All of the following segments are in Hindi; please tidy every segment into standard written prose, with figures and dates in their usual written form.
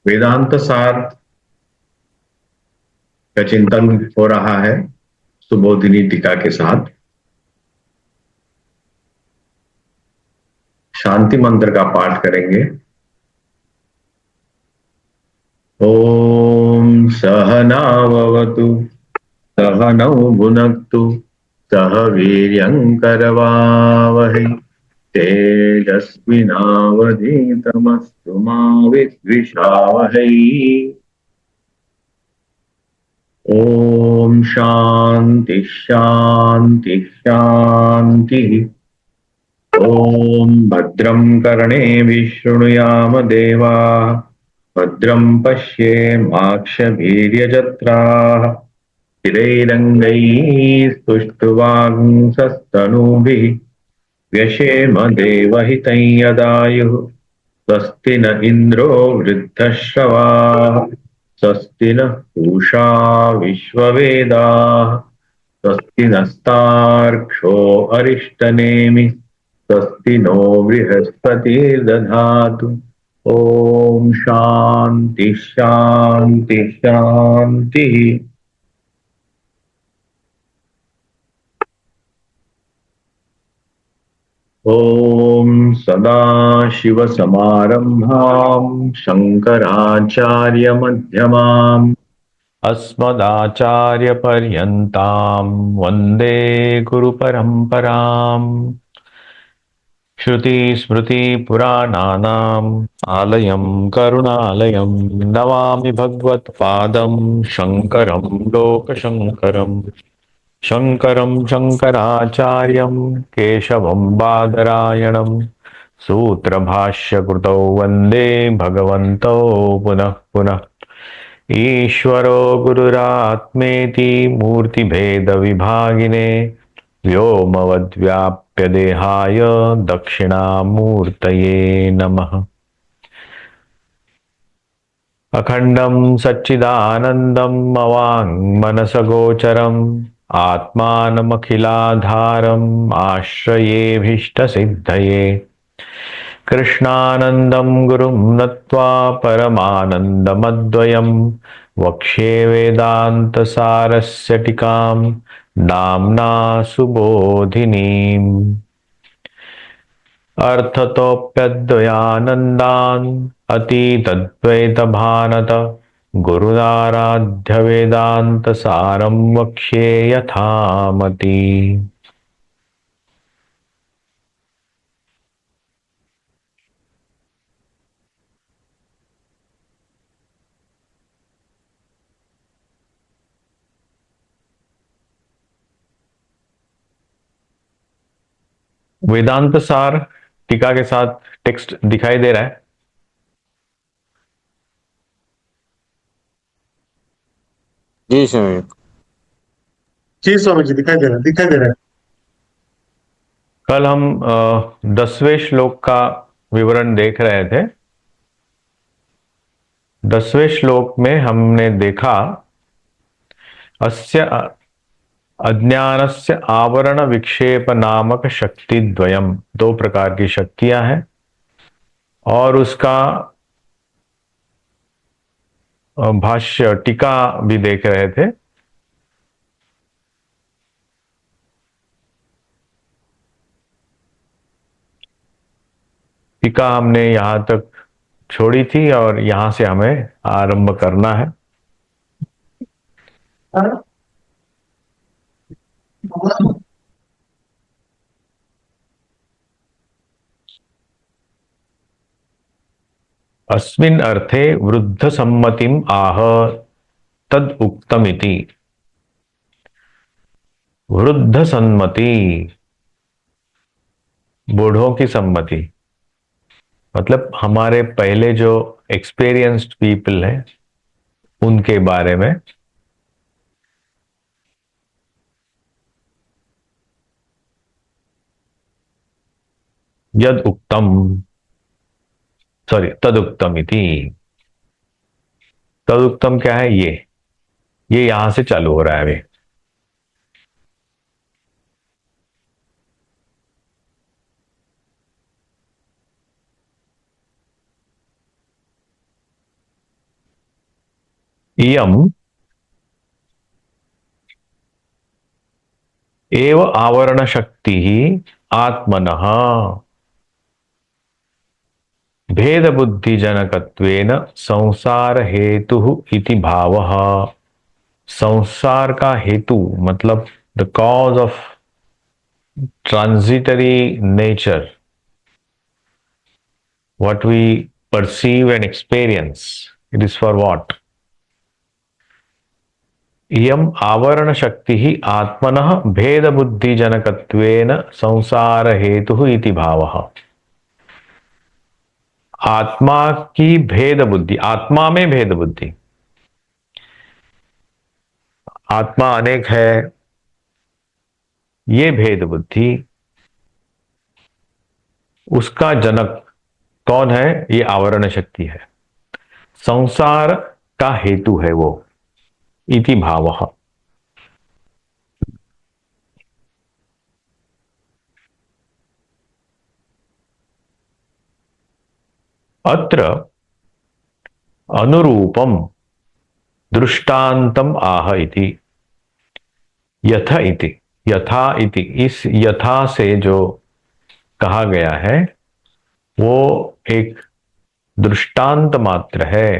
वेदांत सार का चिंतन हो रहा है सुबोधिनी टीका के साथ। शांति मंत्र का पाठ करेंगे। ओम सहनाववतु सहनौ भुनक्तु सह वीर्यङ्करवावहै तेजस्विनावधीतमस्तु मा विद्विषावहै। ओम शांति शांति शांति। ओम भद्रं कर्णेभिः शृणुयाम देवाः भद्रं पश्येमाक्षभिर्यजत्राः स्थिरैरङ्गैः स्तुष्ट्वांसस्तनूभिः व्यशेम देवहितं यदायुः। स्वस्ति न इन्द्रो वृद्धश्रवाः स्वस्ति नः पूषा विश्ववेदाः स्वस्ति नस्तार्क्ष्यो अरिष्टनेमिः स्वस्ति नो बृहस्पतिर्दधातु। ओम शांति शांति शांति। ओम सदाशिवसमारम्भां शङ्कराचार्यमध्यमाम् अस्मदाचार्यपर्यन्तां वन्दे गुरुपरम्पराम्। श्रुतिस्मृतिपुराणानाम् आलयं करुणालयं नमामि भगवत्पादं शङ्करं लोकशङ्करम्। शङ्करं शङ्कराचार्यं केशवं बादरायणं सूत्रभाष्यकृतौ वन्दे भगवन्तौ पुनः पुनः। ईश्वरो गुरुरात्मेति मूर्तिभेदविभागिने व्योमवद्व्याप्य देहाय दक्षिणामूर्तये नमः। अखण्डं सच्चिदानन्दम् अवाङ्मनसगोचरम् आत्मानमखिलाधारम् आश्रयेऽभीष्टसिद्धये। कृष्णानन्दं गुरुं नत्वा परमानन्दमद्वयं वक्ष्ये वेदान्तसारस्य टीकां नाम्ना सुबोधिनीम्। अर्थतोऽप्यद्वयानन्दान् अतीतद्वैतभानत गुरुराराध्य वेदान्तसारं वक्ष्ये यथामति। वेदांत सार टीका के साथ टेक्स्ट दिखाई दे रहा है। जी स्वामी। जी स्वामी जी, दिखाई दे रहा है, दिखाई दे रहा है। कल हम 10वें श्लोक का विवरण देख रहे थे। 10वें श्लोक में हमने देखा अस्य अज्ञानस्य आवरण विक्षेप नामक शक्ति द्वयम, दो प्रकार की शक्तियां हैं और उसका भाष्य टीका भी देख रहे थे। टीका हमने यहां तक छोड़ी थी और यहां से हमें आरंभ करना है। अस्मिन् अर्थे वृद्ध सम्मतिम आह तद उक्तमिति। वृद्ध सम्मति, बूढ़ों की सम्मति, मतलब हमारे पहले जो एक्सपीरियंस्ड पीपल हैं उनके बारे में। यद उक्तम, सॉरी तदुक्तम इति। तदुक्तम क्या है? ये यहां से चालू हो रहा है अभी। इयम एव आवरण शक्ति आत्मनः भेद बुद्धि जनकत्वेन संसार हेतु इति भावः। संसार का हेतु मतलब the cause of transitory nature, what we perceive and experience, it is for what? इयम आवरण शक्ति ही आत्मनः भेद बुद्धि जनकत्वेन संसार हेतु इति भावः। आत्मा की भेद बुद्धि, आत्मा में भेद बुद्धि, आत्मा अनेक है, ये भेद बुद्धि, उसका जनक कौन है? ये आवरण शक्ति है, संसार का हेतु है वो, इति भावः। अत्र अनुरूपम दृष्टांतम आह इति, यथा इति, यथा इति, इस यथा से जो कहा गया है वो एक दृष्टांत मात्र है।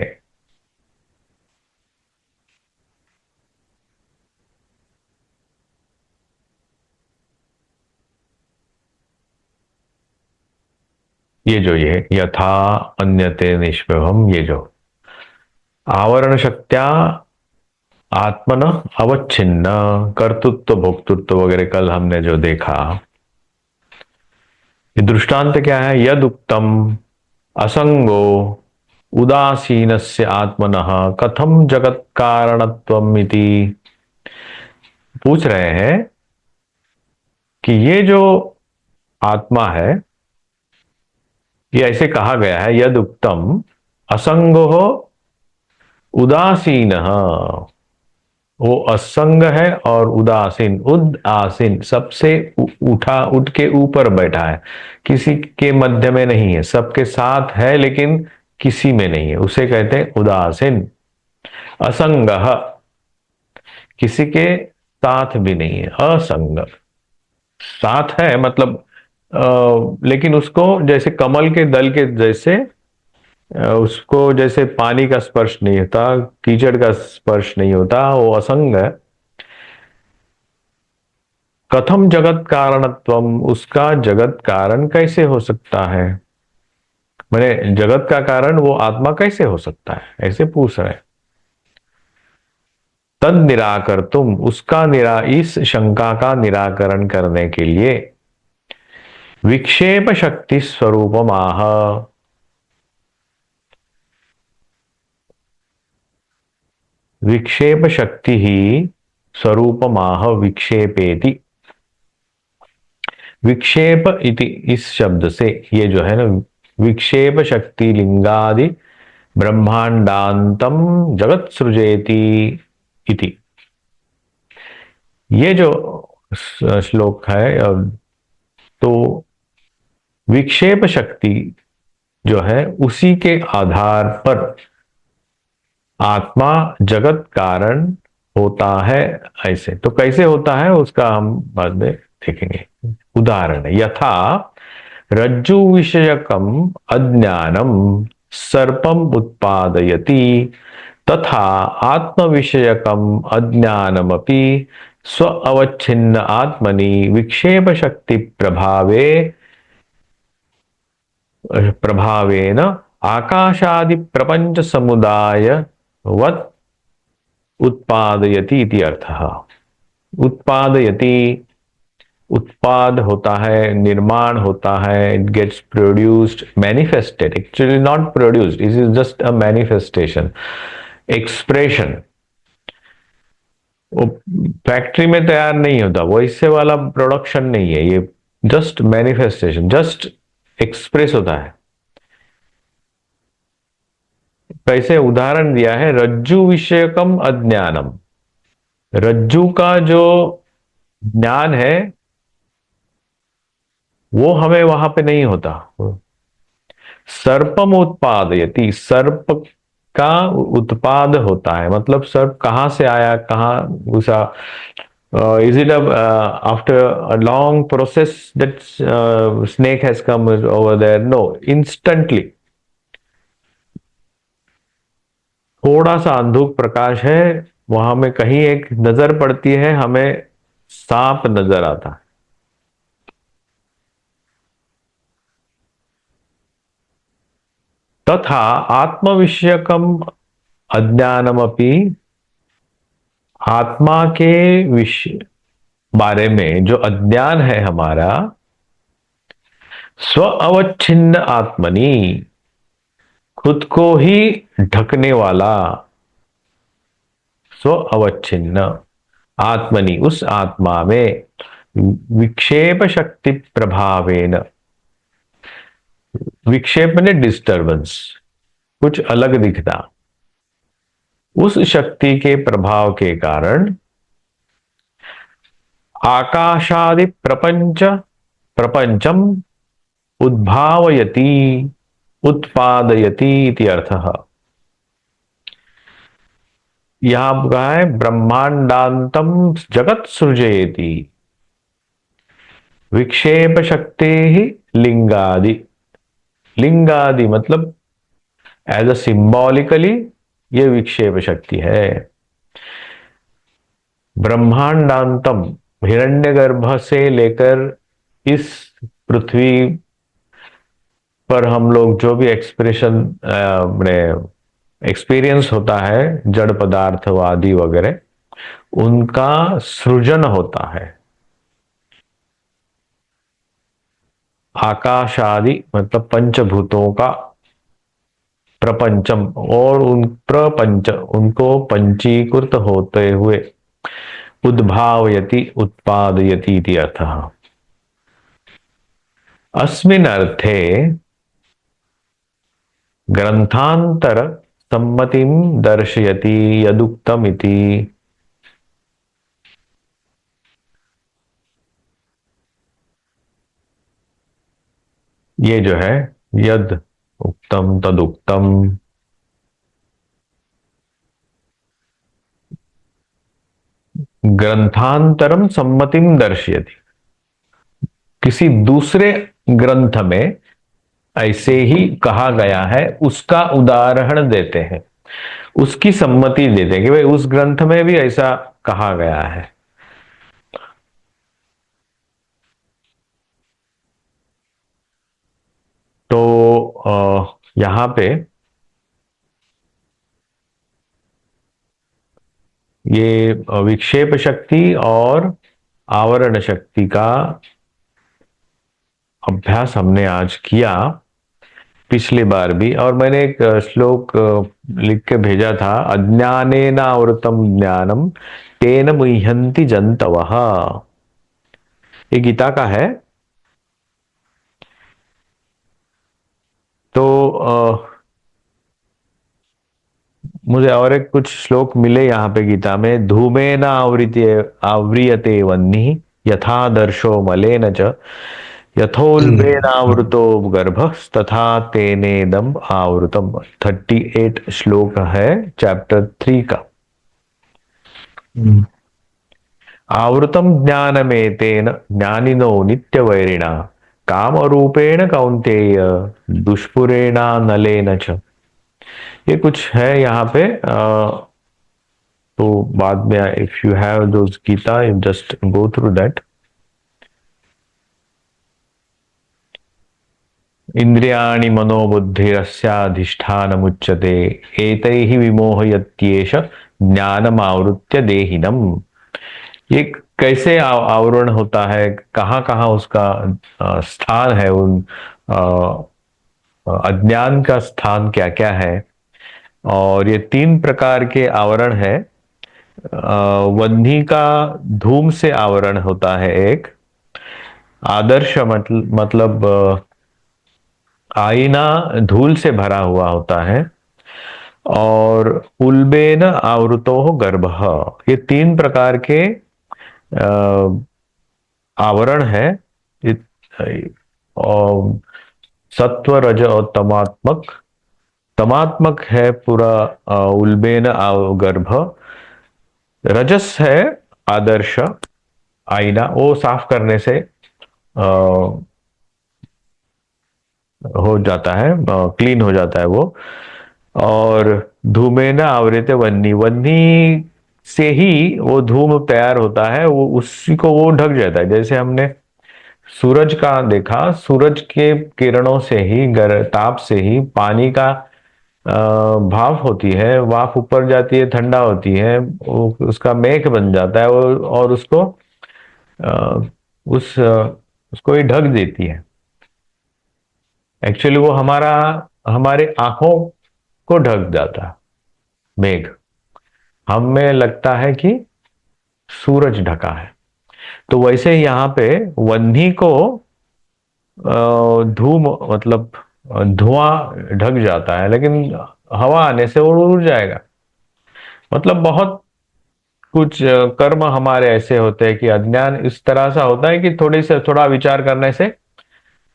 ये जो ये यथा अन्यते निष्प्रभम, ये जो आवरण शक्त्या आत्मन अवच्छिन्न, कर्तृत्व भोक्तृत्व वगैरह कल हमने जो देखा, ये दृष्टांत क्या है? यद उक्तम असंगो उदासीनस्य आत्मनः कथम जगत कारणत्वम इति। पूछ रहे हैं कि ये जो आत्मा है, ये ऐसे कहा गया है, यद उक्तम असंगो उदासीन, वो असंग है और उदासीन, उदासीन सबसे उठ के ऊपर बैठा है, किसी के मध्य में नहीं है, सबके साथ है लेकिन किसी में नहीं है, उसे कहते हैं उदासीन। असंग, किसी के साथ भी नहीं है, असंग, साथ है मतलब लेकिन उसको जैसे कमल के दल के जैसे उसको जैसे पानी का स्पर्श नहीं होता, कीचड़ का स्पर्श नहीं होता, वो असंग है। कथम जगत कारणत्वम, उसका जगत कारण कैसे हो सकता है? मैंने जगत का कारण वो आत्मा कैसे हो सकता है, ऐसे पूछ रहे हैं। तद निराकर तुम, उसका इस शंका का निराकरण करने के लिए विक्षेप शक्ति स्वरूपम आह, विक्षेप शक्ति ही स्वरूपमाह विक्षेपेति। विक्षेप इति इस शब्द से, ये जो है ना, विक्षेप शक्ति लिंगादि ब्रह्मांडांतम जगत सृजेति इति, ये जो श्लोक है, तो विक्षेप शक्ति जो है उसी के आधार पर आत्मा जगत कारण होता है। ऐसे तो कैसे होता है उसका हम बाद में देखेंगे। उदाहरण, यथा रज्जु विषयकम अज्ञानम सर्पम उत्पादयति तथा आत्म विषयकम अज्ञानमपि स्व अवच्छिन्न आत्मनि विक्षेप शक्ति प्रभावेन आकाशादि प्रपंच समुदाय वत् उत्पादयति इति अर्थः। उत्पादयति, उत्पाद होता है, निर्माण होता है, it gets produced, manifested, actually not produced, it is just a manifestation, expression. वो फैक्ट्री में तैयार नहीं होता, वो इससे वाला प्रोडक्शन नहीं है, ये जस्ट मैनिफेस्टेशन, जस्ट एक्सप्रेस होता है। कैसे उदाहरण दिया है, रज्जु विषयकम अज्ञानम, रज्जु का जो ज्ञान है वो हमें वहां पे नहीं होता। सर्पम उत्पादयति, सर्प का उत्पाद होता है, मतलब सर्प कहाँ से आया, कहाँ घुसा। Is it after a long process that snake has come over there? No, instantly. थोड़ा सा अंधुक प्रकाश है, वहां में कहीं एक नजर पड़ती है, हमें सांप नजर आता है। तथा आत्मविषयकम अज्ञानमपि, आत्मा के विषय बारे में जो अज्ञान है हमारा, स्व अवच्छिन्न आत्मनि, खुद को ही ढकने वाला, स्व अवच्छिन्न आत्मनि, उस आत्मा में विक्षेप शक्ति प्रभावेन, विक्षेप ने डिस्टर्बेंस, कुछ अलग दिखना, उस शक्ति के प्रभाव के कारण आकाशादि प्रपंचम उद्भावयति, उत्पादयति इति अर्थः। यहां कहा है ब्रह्मांडांतम जगत सृजयति, विक्षेप शक्ति ही लिंगादि। लिंगादि मतलब एज अ सिंबॉलिकली ये विक्षेप शक्ति है। ब्रह्मांडांतम, हिरण्यगर्भ से लेकर इस पृथ्वी पर हम लोग जो भी एक्सपीरियंस होता है, जड़ पदार्थवादी वगैरह, उनका सृजन होता है। आकाशादि मतलब पंचभूतों का प्रपंचम, और उन प्रपंच उनको पंचीकृत होते हुए उद्भावयति, उत्पादयति इति अर्थः। अस्मिन् अर्थे ग्रंथांतर सम्मतिं दर्शयति यदुक्तम इति। ये जो है यद उक्तम तदुक्तम, ग्रंथांतरम सम्मतिम दर्शयति, किसी दूसरे ग्रंथ में ऐसे ही कहा गया है उसका उदाहरण देते हैं, उसकी सम्मति देते हैं कि भाई उस ग्रंथ में भी ऐसा कहा गया है। तो यहां पे ये विक्षेप शक्ति और आवरण शक्ति का अभ्यास हमने आज किया, पिछली बार भी। और मैंने एक श्लोक लिख के भेजा था, अज्ञानेन आवृतम ज्ञानम तेन मुह्यन्ति जंतवः। ये गीता का है। तो मुझे और एक कुछ श्लोक मिले यहाँ पे गीता में, धूमेन आव्रियते वह्निः यथादर्शो मलेन च, यथोल्बेनावृतो गर्भस्तथा तेनेदम आवृतम। 38 श्लोक है चैप्टर 3 का। आवृतम ज्ञानमेतेन ज्ञानिनो नित्यवैरिणा कामरूपेण कौन्तेय दुष्पुरेणा नलेन च। ये कुछ है यहाँ पे। तो बाद में if you have those Gita, you just go through that. इंद्रियाणि मनोबुद्धिरस्याधिष्ठानमुच्यते एतैः विमोहयत्येष ज्ञानमावृत्य देहिनम्। ये कैसे आवरण होता है, कहाँ कहाँ उसका स्थान है, उन अज्ञान का स्थान क्या क्या है। और ये 3 प्रकार के आवरण है। वह्नि का धूम से आवरण होता है एक, आदर्श मतलब आईना धूल से भरा हुआ होता है, और उल्बेन आवृतो गर्भः, ये 3 प्रकार के आवरण है। और सत्व रज और तमात्मक तमात्मक है पूरा उल्बेन गर्भ। रजस है आदर्श आईना, वो साफ करने से हो जाता है, क्लीन हो जाता है वो। और धूमेन आवृत वन्नी, वन्नी से ही वो धूम तैयार होता है, वो उसी को वो ढक जाता है। जैसे हमने सूरज का देखा, सूरज के किरणों से ही, ताप से ही पानी का भाप होती है, वाफ ऊपर जाती है, ठंडा होती है, उसका मेघ बन जाता है और उसको उसको ही ढक देती है। एक्चुअली वो हमारे आंखों को ढक जाता है मेघ, हमें लगता है कि सूरज ढका है। तो वैसे ही यहाँ पे वन्नी को धूम मतलब धुआं ढक जाता है, लेकिन हवा आने से वो उड़ जाएगा। मतलब बहुत कुछ कर्म हमारे ऐसे होते हैं कि अज्ञान इस तरह सा होता है कि थोड़ा विचार करने से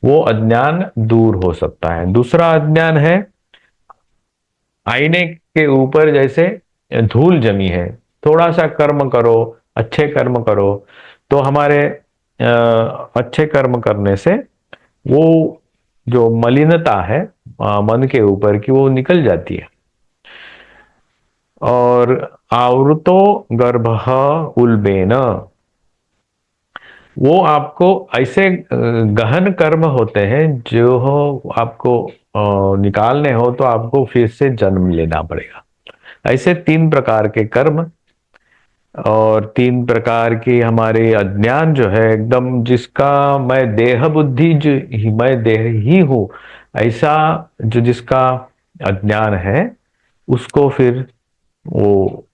वो अज्ञान दूर हो सकता है। दूसरा अज्ञान है आईने के ऊपर जैसे धूल जमी है, थोड़ा सा कर्म करो, अच्छे कर्म करो, तो हमारे अच्छे कर्म करने से वो जो मलिनता है मन के ऊपर की, वो निकल जाती है। और आवृतो गर्भ उल्बेन, वो आपको ऐसे गहन कर्म होते हैं जो आपको निकालने हो तो आपको फिर से जन्म लेना पड़ेगा। ऐसे तीन प्रकार के कर्म और तीन प्रकार की हमारे अज्ञान जो है एकदम, जिसका मैं देह बुद्धि जो मैं देह ही हूं, ऐसा जो जिसका अज्ञान है, उसको फिर वो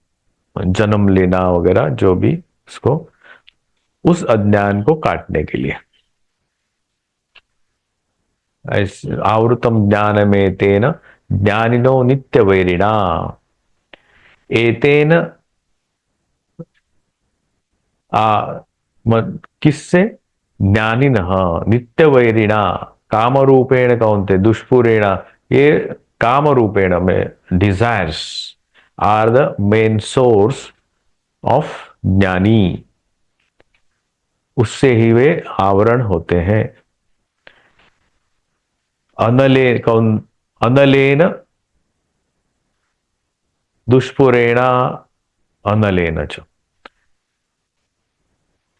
जन्म लेना वगैरह जो भी, उसको उस अज्ञान को काटने के लिए आवृतम ज्ञान में तेन ज्ञानिनो नित्य वैरिणा, एतेन किससे, ज्ञानिन नित्य वैरिणा, काम रूपेण कौनते दुष्पुरेण, ये काम रूपेण में desires are the main source of ज्ञानी, उससे ही वे आवरण होते हैं। अनलेन दुष्पुरेणा अनलेन च,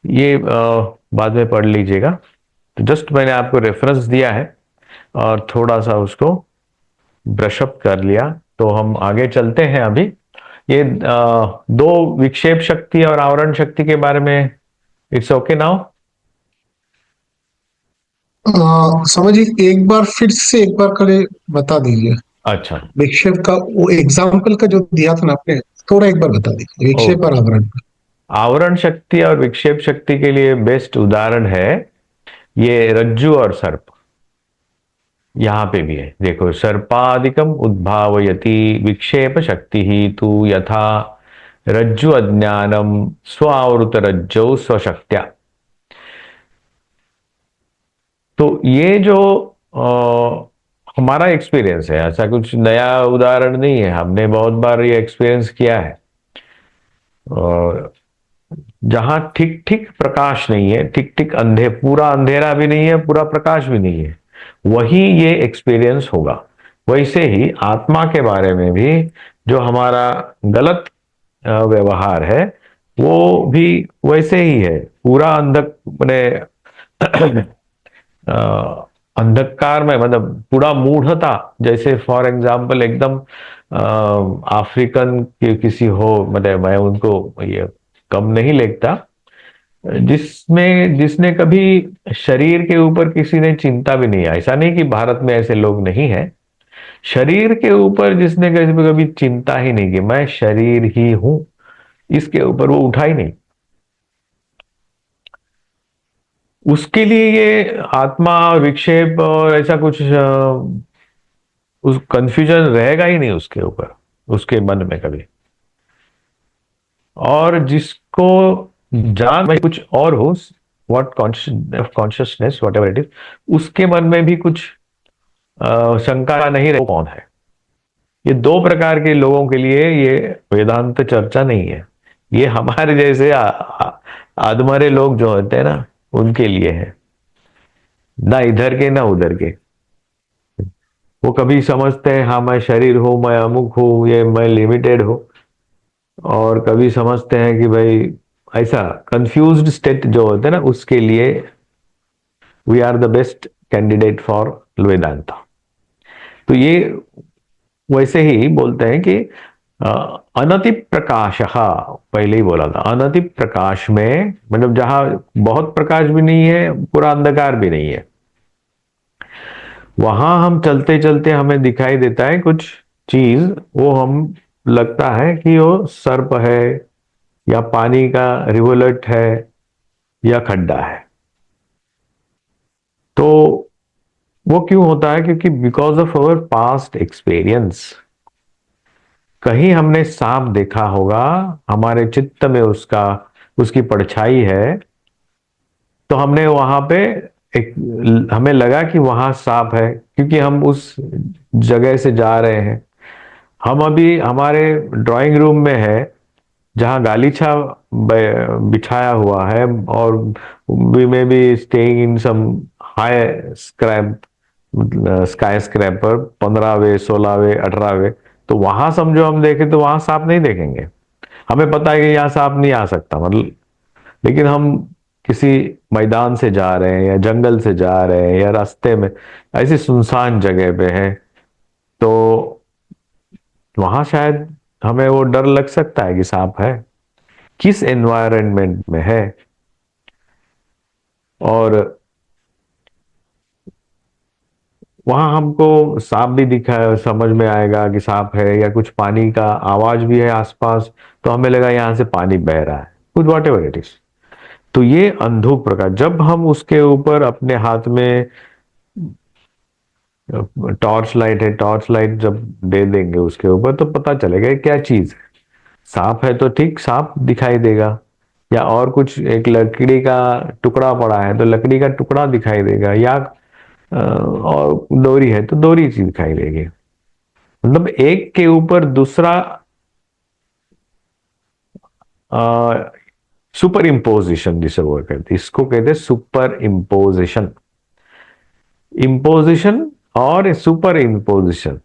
ये बाद में पढ़ लीजिएगा। तो जस्ट मैंने आपको रेफरेंस दिया है और थोड़ा सा उसको ब्रशअप कर लिया, तो हम आगे चलते हैं। अभी ये दो विक्षेप शक्ति और आवरण शक्ति के बारे में इट्स ओके नाउ। समझिए, एक बार फिर से एक बार करे बता दीजिए। अच्छा, विक्षेप का वो एग्जाम्पल का जो दिया था ना आपने, थोड़ा एक बार बता दीजिए विक्षेप और आवरण का। आवरण शक्ति और विक्षेप शक्ति के लिए बेस्ट उदाहरण है ये रज्जु और सर्प। यहां पे भी है, देखो, सर्पादिकम उद्भावयति विक्षेप शक्ति ही तू यथा रज्जु अज्ञानम स्वावृत रज्जो स्वशक्त्या। तो ये जो हमारा एक्सपीरियंस है, ऐसा कुछ नया उदाहरण नहीं है, हमने बहुत बार ये एक्सपीरियंस किया है। और जहां ठीक ठीक प्रकाश नहीं है, ठीक ठीक पूरा अंधेरा भी नहीं है, पूरा प्रकाश भी नहीं है, वही ये एक्सपीरियंस होगा। वैसे ही आत्मा के बारे में भी जो हमारा गलत व्यवहार है, वो भी वैसे ही है। पूरा अंधकार में, मतलब पूरा मूढ़ता, जैसे फॉर एग्जाम्पल एकदम अफ्रीकन के किसी हो, मतलब मैं उनको ये कम नहीं लेता, जिसने कभी शरीर के ऊपर किसी ने चिंता भी नहीं, ऐसा नहीं कि भारत में ऐसे लोग नहीं है, शरीर के ऊपर जिसने कभी चिंता ही नहीं की, मैं शरीर ही हूं, इसके ऊपर वो उठा ही नहीं, उसके लिए ये आत्मा विक्षेप और ऐसा कुछ उस कंफ्यूजन रहेगा ही नहीं उसके ऊपर, उसके मन में कभी। और जिसको जान में कुछ और हो, what consciousness what ever it is, उसके मन में भी कुछ शंका नहीं रहे कौन है। ये दो प्रकार के लोगों के लिए ये वेदांत चर्चा नहीं है। ये हमारे जैसे आदमरे लोग जो होते हैं ना, उनके लिए है, ना इधर के ना उधर के। वो कभी समझते हैं हाँ मैं शरीर हूं, मैं अमुक हूं, ये मैं लिमिटेड हूं, और कभी समझते हैं कि भाई ऐसा कंफ्यूज्ड स्टेट जो होते हैं ना, उसके लिए we are the best candidate for Vedanta. तो ये वैसे ही बोलते हैं कि अनति प्रकाश, पहले ही बोला था, अनति प्रकाश में मतलब जहां बहुत प्रकाश भी नहीं है, पूरा अंधकार भी नहीं है, वहां हम चलते चलते हमें दिखाई देता है कुछ चीज, वो हम लगता है कि वो सर्प है या पानी का रिवोलेट है या खड्डा है। तो वो क्यों होता है? क्योंकि because of our past experience, कहीं हमने सांप देखा होगा, हमारे चित्त में उसका उसकी परछाई है, तो हमने वहां पे एक, हमें लगा कि वहां सांप है, क्योंकि हम उस जगह से जा रहे हैं। हम अभी हमारे ड्राइंग रूम में है, जहां गालीचा बिछाया हुआ है, और we may be staying in some high scrap, skyscraper 15वें 16वें 18वें, तो वहां समझो हम देखें तो वहां सांप नहीं देखेंगे। हमें पता है कि यहाँ सांप नहीं आ सकता, मतलब, लेकिन हम किसी मैदान से जा रहे हैं या जंगल से जा रहे हैं या रास्ते में ऐसी सुनसान जगह पे हैं, तो वहां शायद हमें वो डर लग सकता है कि सांप है, किस एनवायरनमेंट में है। और वहां हमको सांप भी दिखा है, समझ में आएगा कि सांप है, या कुछ पानी का आवाज भी है आसपास, तो हमें लगा यहां से पानी बह रहा है, कुछ वॉट एवर इट इज। तो ये अंधुक प्रकाश, जब हम उसके ऊपर अपने हाथ में टॉर्च लाइट है, टॉर्च लाइट जब दे देंगे उसके ऊपर, तो पता चलेगा क्या चीज है। सांप है तो ठीक, सांप दिखाई देगा, या और कुछ एक लकड़ी का टुकड़ा पड़ा है तो लकड़ी का टुकड़ा दिखाई देगा, या और डोरी है तो डोरी चीज दिखाई देगी। मतलब एक के ऊपर दूसरा सुपर इम्पोजिशन जिसे वो कहते हैं, इसको कहते हैं सुपर इम्पोजिशन। इम्पोजिशन और सुपर इम्पोजिशन,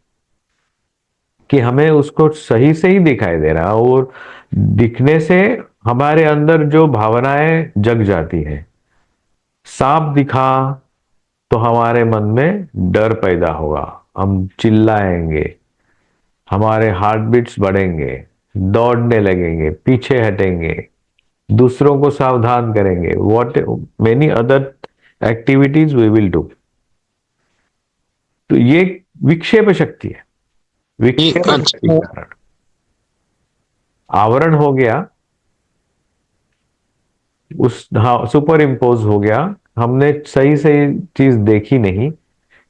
कि हमें उसको सही से ही दिखाई दे रहा है, और दिखने से हमारे अंदर जो भावनाएं जग जाती हैं। सांप दिखा तो हमारे मन में डर पैदा होगा, हम चिल्लाएंगे, हमारे हार्ट बीट्स बढ़ेंगे, दौड़ने लगेंगे, पीछे हटेंगे, दूसरों को सावधान करेंगे, what many other activities we will do. तो ये विक्षेप शक्ति है, विक्षेप शक्ति के कारण आवरण हो गया, उस, हाँ, सुपर इम्पोज हो गया, हमने सही सही चीज देखी नहीं,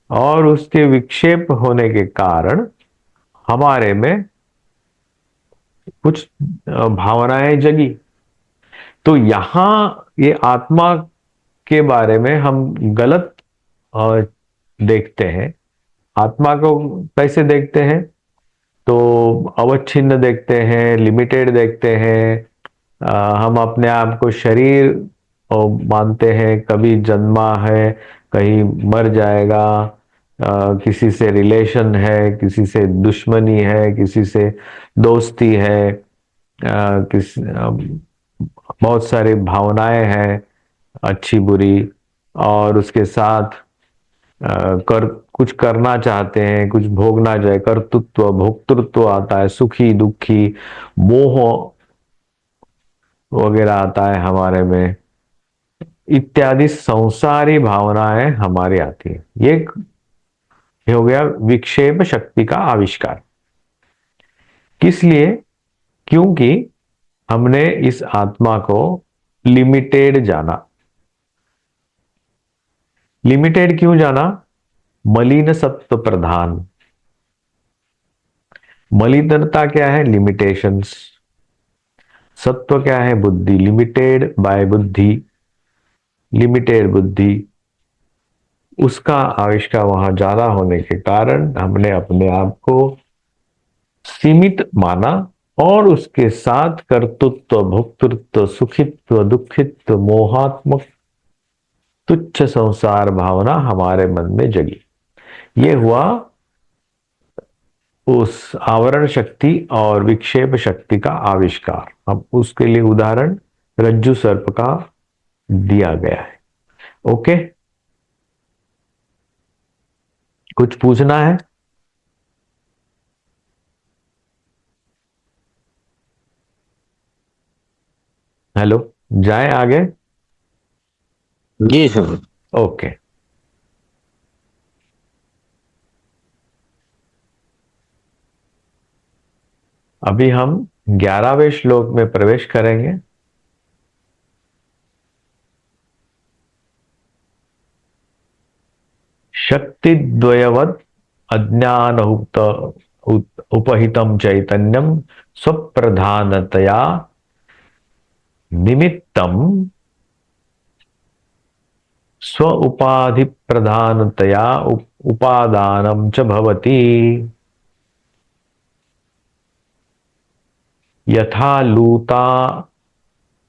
और उसके विक्षेप होने के कारण हमारे में कुछ भावनाएं जगी। तो यहां ये आत्मा के बारे में हम गलत देखते हैं। आत्मा को कैसे देखते हैं? तो अवच्छिन्न देखते हैं, लिमिटेड देखते हैं। हम अपने आप को शरीर मानते हैं, कभी जन्मा है, कहीं मर जाएगा, किसी से रिलेशन है, किसी से दुश्मनी है, किसी से दोस्ती है, बहुत सारी भावनाएं हैं, अच्छी बुरी, और उसके साथ कर कुछ करना चाहते हैं, कुछ भोगना चाहे, कर्तृत्व भोक्तृत्व आता है, सुखी दुखी, मोह वगैरह आता है हमारे में, इत्यादि संसारी भावनाएं हमारी आती है। ये हो गया विक्षेप शक्ति का आविष्कार। किस लिए? क्योंकि हमने इस आत्मा को लिमिटेड जाना। लिमिटेड क्यों जाना? मलिन सत्व प्रधान। मलिनता क्या है? लिमिटेशंस। सत्व क्या है? बुद्धि। लिमिटेड बाय बुद्धि, लिमिटेड बुद्धि, उसका आविष्कार वहां ज्यादा होने के कारण हमने अपने आप को सीमित माना और उसके साथ कर्तृत्व, भोक्तृत्व, सुखित्व, दुखित्व, मोहात्मक तुच्छ संसार भावना हमारे मन में जगी। ये हुआ उस आवरण शक्ति और विक्षेप शक्ति का आविष्कार। अब उसके लिए उदाहरण रज्जु सर्प का दिया गया है। ओके, कुछ पूछना है? हेलो, जाएं आगे? जी स्वामी। ओके, अभी हम 11वें श्लोक में प्रवेश करेंगे। शक्तिद्वयवत् अज्ञान उपहितं चैतन्यम स्वप्रधानतया निमित्तम स्व उपाधि प्रधानतया उपादानम च भवति। यथा लूता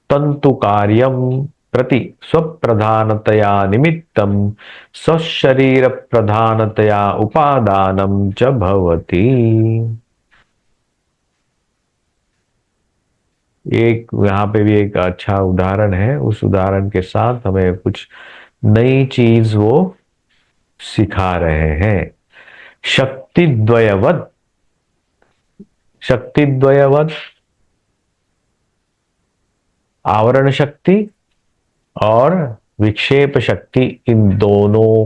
तंतु कार्यम प्रति स्वप्रधानतया निमित्तम स्वशरीर प्रधानतया उपादानम च भवति। एक यहाँ पे भी एक अच्छा उदाहरण है। उस उदाहरण के साथ हमें कुछ नई चीज वो सिखा रहे हैं। शक्तिद्वयवत्, शक्तिद्वयवत् आवरण शक्ति और विक्षेप शक्ति, इन दोनों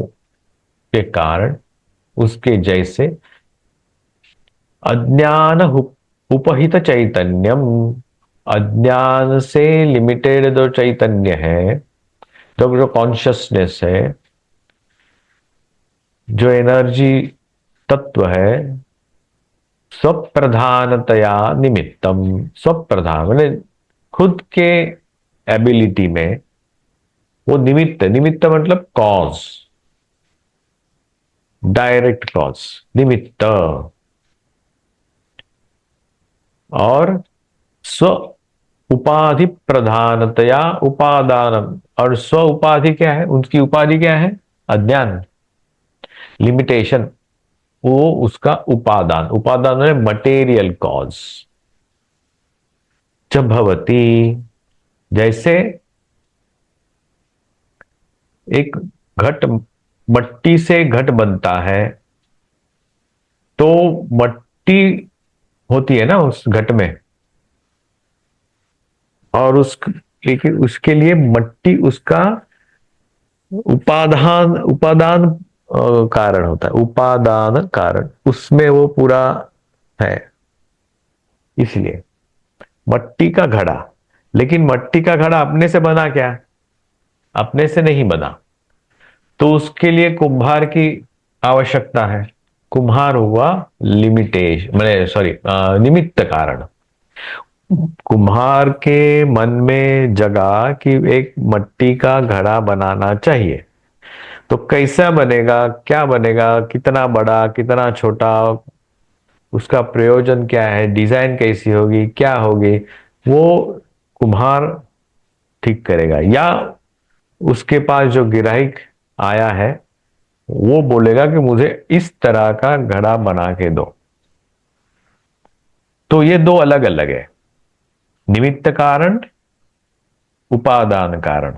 के कारण उसके जैसे अज्ञान उपहित चैतन्यम, अज्ञान से लिमिटेड जो चैतन्य है, जो कॉन्शियसनेस है, जो एनर्जी तत्व है, स्वप्रधानतया निमित्तम, स्वप्रधान मैंने खुद के एबिलिटी में वो निमित्त, निमित्त मतलब कॉज, डायरेक्ट कॉज, निमित्त, और स्व उपाधि प्रधानतया उपादान। और स्व उपाधि क्या है? उनकी उपाधि क्या है? अज्ञान, लिमिटेशन, वो उसका उपादान, उपादान है मटेरियल कॉज। जब भवती, जैसे एक घट, मट्टी से घट बनता है, तो मट्टी होती है ना उस घट में, और लेकिन उसके लिए मट्टी उसका उपादान, उपादान कारण होता है, उपादान कारण, उसमें वो पूरा है। इसलिए मट्टी का घड़ा, लेकिन मट्टी का घड़ा अपने से बना क्या? अपने से नहीं बना, तो उसके लिए कुम्हार की आवश्यकता है। कुम्हार हुआ लिमिटेशन, मैंने सॉरी निमित्त कारण। कुम्हार के मन में जगा कि एक मट्टी का घड़ा बनाना चाहिए, तो कैसा बनेगा, क्या बनेगा, कितना बड़ा, कितना छोटा, उसका प्रयोजन क्या है, डिजाइन कैसी होगी, क्या होगी, वो कुम्हार ठीक करेगा। या उसके पास जो ग्राहक आया है वो बोलेगा कि मुझे इस तरह का घड़ा बना के दो। तो ये दो अलग अलग है, निमित्त कारण, उपादान कारण।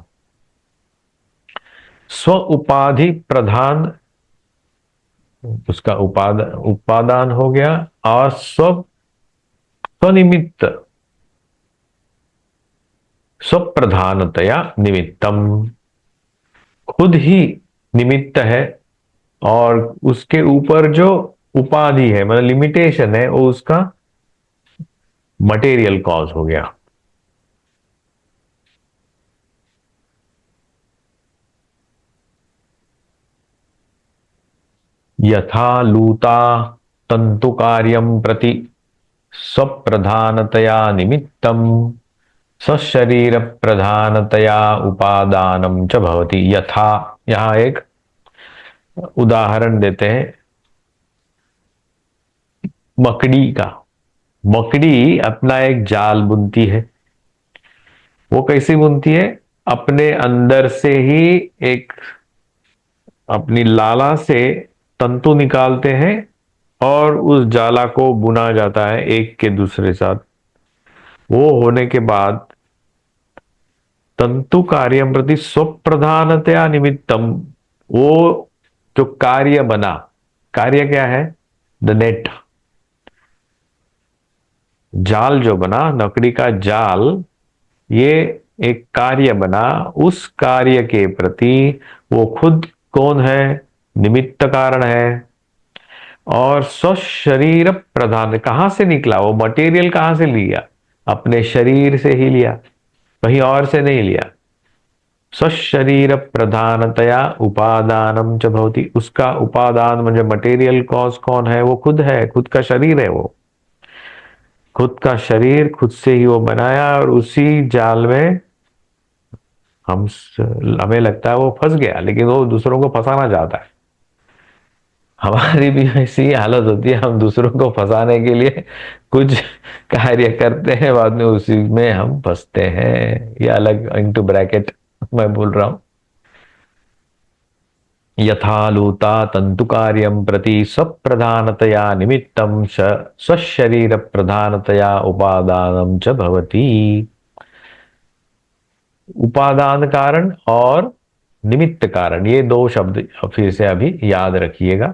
स्व उपाधि प्रधान उसका उपादान हो गया, और स्वनिमित्त, स्वप्रधानतया निमित्तम, खुद ही निमित्त है, और उसके ऊपर जो उपाधि है, मतलब लिमिटेशन है, वो उसका मटेरियल कॉज हो गया। यथा लूता तंतु कार्यम प्रति स्वप्रधानतया निमित्तम स्वशरीर प्रधानतया उपादानम च भवति। यथा, यहां एक उदाहरण देते हैं मकड़ी का। मकड़ी अपना एक जाल बुनती है। वो कैसी बुनती है? अपने अंदर से ही एक अपनी लाला से तंतु निकालते हैं और उस जाला को बुना जाता है एक के दूसरे साथ। वो होने के बाद तंतु कार्यम प्रति स्वप्रधानतया निमित्तम, वो जो कार्य बना, कार्य क्या है? द नेट, जाल जो बना, लकड़ी का जाल, ये एक कार्य बना। उस कार्य के प्रति वो खुद कौन है? निमित्त कारण है। और स्वशरीर प्रधान, कहां से निकला वो मटेरियल? कहां से लिया? अपने शरीर से ही लिया, कहीं और से नहीं लिया। स्वशरीर प्रधानतया उपादानम च भवति, उसका उपादान म्हणजे मटेरियल कॉज कौन है? वो खुद है, खुद का शरीर है। वो खुद का शरीर खुद से ही वो बनाया, और उसी जाल में हम हमें लगता है वो फंस गया, लेकिन वो दूसरों को फंसाना चाहता है। हमारी भी ऐसी ही हालत होती है, हम दूसरों को फंसाने के लिए कुछ कार्य करते हैं, बाद में उसी में हम फंसते हैं। ये अलग इनटू ब्रैकेट मैं बोल रहा हूं। यथालूता तंतु कार्यम प्रति स्वप्रधानतया निमित्तम स्वशरीर प्रधानतया उपादानम च भवति। उपादान कारण और निमित्त कारण, ये दो शब्द फिर से अभी याद रखिएगा।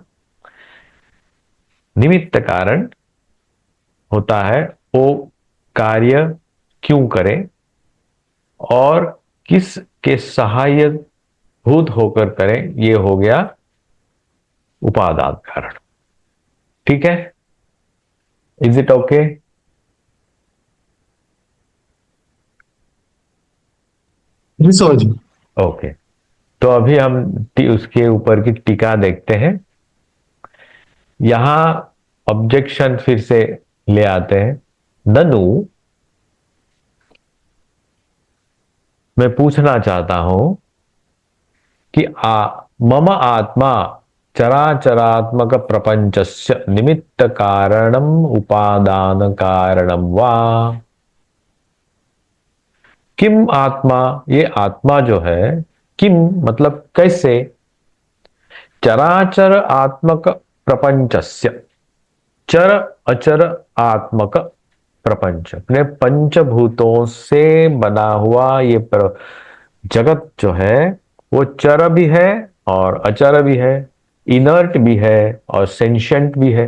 निमित्त कारण होता है वो कार्य क्यों करें और किस के सहायक भूत होकर करें, ये हो गया उपादान कारण। ठीक है? Is it okay? जी समझ गए। ओके, तो अभी हम उसके ऊपर की टीका देखते हैं। यहां ऑब्जेक्शन फिर से ले आते हैं। ननु, मैं पूछना चाहता हूं कि मम आत्मा चराचरात्मक प्रपंचस्य निमित्त कारणम उपादान कारणम वा। किम आत्मा, ये आत्मा जो है, किम मतलब कैसे? चराचर आत्मक प्रपंचस्य, चर अचर आत्मक प्रपंच, अपने पंचभूतों से बना हुआ ये जगत जो है, वो चर भी है और अचर भी है, इनर्ट भी है और सेंशियंट भी है,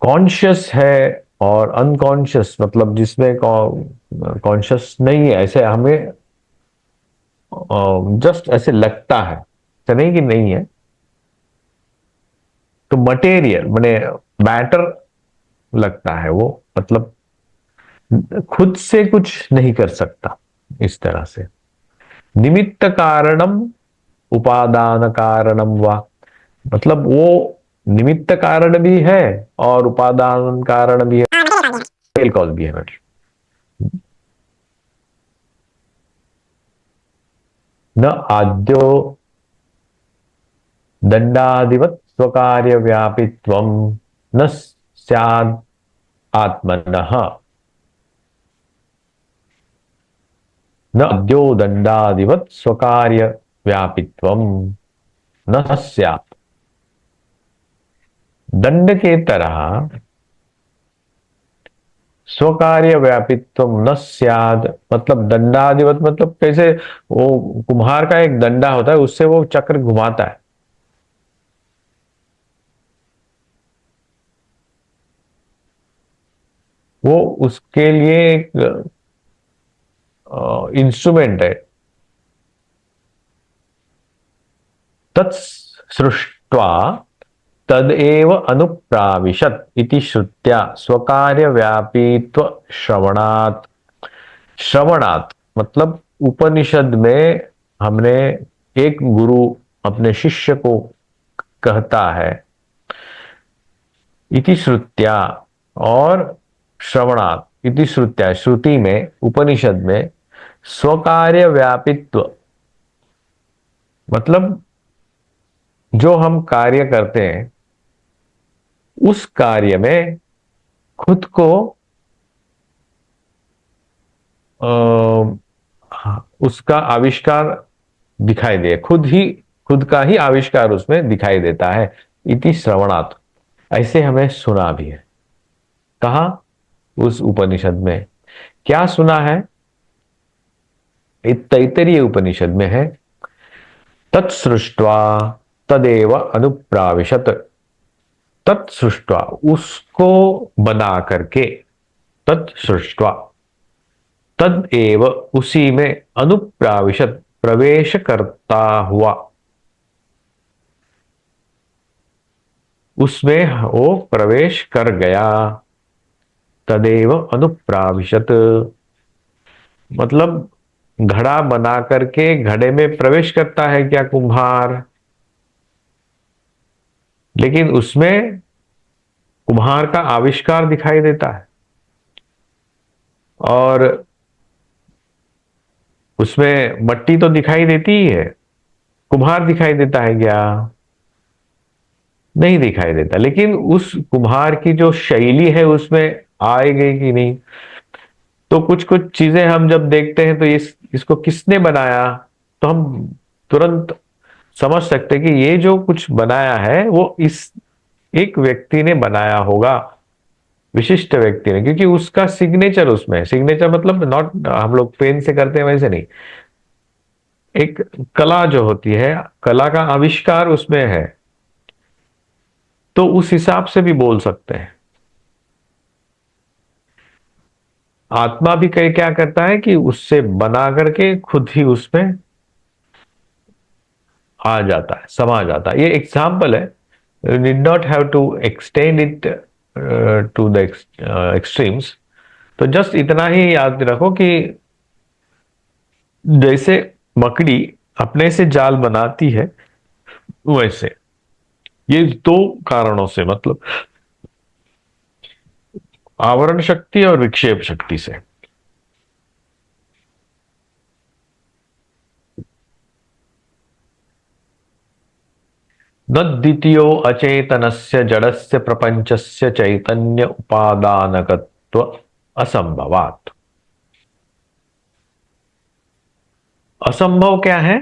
कॉन्शियस है और अनकॉन्शियस, मतलब जिसमें कॉन्शियस नहीं है, ऐसे हमें जस्ट ऐसे लगता है, ऐसा नहीं कि नहीं है। तो मटेरियल माने मैटर लगता है वो, मतलब खुद से कुछ नहीं कर सकता। इस तरह से निमित्त कारणम उपादान कारणम वा, मतलब वो निमित्त कारण भी है और उपादान कारण भी है, कॉज भी है। न आद्यो दंडादिवत स्वकार्य व्यापित्वम न स्याद् आत्मनः। न अद्यो दंडादिवत स्वकार्य व्यापित्वम न स्यात्, दंड के तरह स्वकार्य व्यापित्व न स्याद, मतलब दंडाधिपत मतलब कैसे? वो कुम्हार का एक दंडा होता है, उससे वो चक्र घुमाता है। वो उसके लिए एक इंस्ट्रूमेंट है। तत्सृष्ट्वा तदेव अनुप्राविशत इति श्रुत्या स्वकार्य व्यापीत्व श्रवणात्। श्रवणात् मतलब उपनिषद में हमने एक गुरु अपने शिष्य को कहता है, इति श्रुत्या और श्रवणात्, इति श्रुत्या श्रुति में, उपनिषद में स्वकार्य व्यापित्व मतलब जो हम कार्य करते हैं उस कार्य में खुद को उसका आविष्कार दिखाई दे, खुद का ही आविष्कार उसमें दिखाई देता है। इति श्रवणात्, ऐसे हमें सुना भी है। कहा? उस उपनिषद में। क्या सुना है? तैत्तरीय उपनिषद में है, तत्सृष्ट्वा तदेव अनुप्राविशत। तत्सृष्ट्वा, उसको बना करके, तत्सृष्ट्वा, तद एव, उसी में, अनुप्राविशत, प्रवेश करता हुआ, उसमें वो प्रवेश कर गया। तदेव अनुप्राविशत मतलब घड़ा बना करके घड़े में प्रवेश करता है क्या कुम्हार? लेकिन उसमें कुम्हार का आविष्कार दिखाई देता है, और उसमें मट्टी तो दिखाई देती ही है, कुम्हार दिखाई देता है क्या? नहीं दिखाई देता। लेकिन उस कुम्हार की जो शैली है उसमें आएगी कि नहीं? तो कुछ कुछ चीजें हम जब देखते हैं तो इसको किसने बनाया, तो हम तुरंत समझ सकते हैं कि ये जो कुछ बनाया है वो इस एक व्यक्ति ने बनाया होगा, विशिष्ट व्यक्ति ने, क्योंकि उसका सिग्नेचर उसमें है। सिग्नेचर मतलब नॉट हम लोग पेन से करते हैं वैसे नहीं, एक कला जो होती है, कला का आविष्कार उसमें है। तो उस हिसाब से भी बोल सकते हैं। आत्मा भी कई क्या करता है कि उससे बना करके खुद ही उसमें आ जाता है, समा जाता है। ये एग्जाम्पल है, need not have to extend it to the extremes. तो जस्ट इतना ही याद रखो कि जैसे मकड़ी अपने से जाल बनाती है, वैसे ये दो कारणों से, मतलब आवरण शक्ति और विक्षेप शक्ति से। न द्वितीयो अचेतनस्य जड़स्य प्रपंचस्य चैतन्य उपादानकत्व असंभवात्। असंभव क्या है?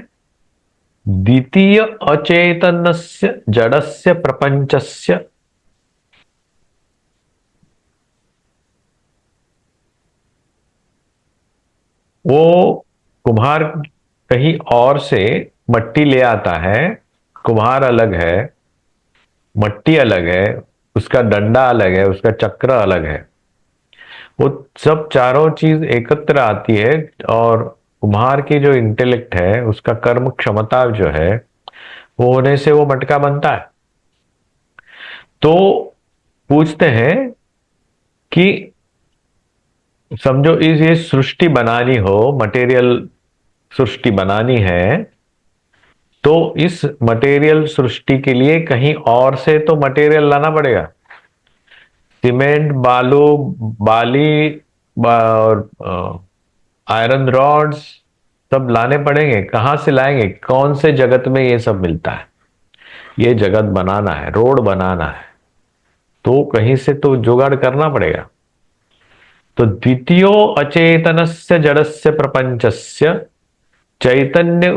द्वितीय अचेतनस्य जड़स्य प्रपंचस्य, वो कुम्हार कहीं और से मट्टी ले आता है, कुम्हार अलग है, मट्टी अलग है, उसका डंडा अलग है, उसका चक्र अलग है, वो सब चारों चीज एकत्र आती है, और कुम्हार की जो इंटेलेक्ट है, उसका कर्म क्षमता जो है, वो होने से वो मटका बनता है। तो पूछते हैं कि समझो इस ये सृष्टि बनानी हो, मटेरियल सृष्टि बनानी है, तो इस मटेरियल सृष्टि के लिए कहीं और से तो मटेरियल लाना पड़ेगा। सीमेंट, बालू, बाली और आयरन रॉड्स सब लाने पड़ेंगे। कहां से लाएंगे? कौन से जगत में ये सब मिलता है? ये जगत बनाना है, रोड बनाना है, तो कहीं से तो जुगाड़ करना पड़ेगा। तो द्वितीयो अचेतनस्य जड़स्य प्रपंचस्य चैतन्य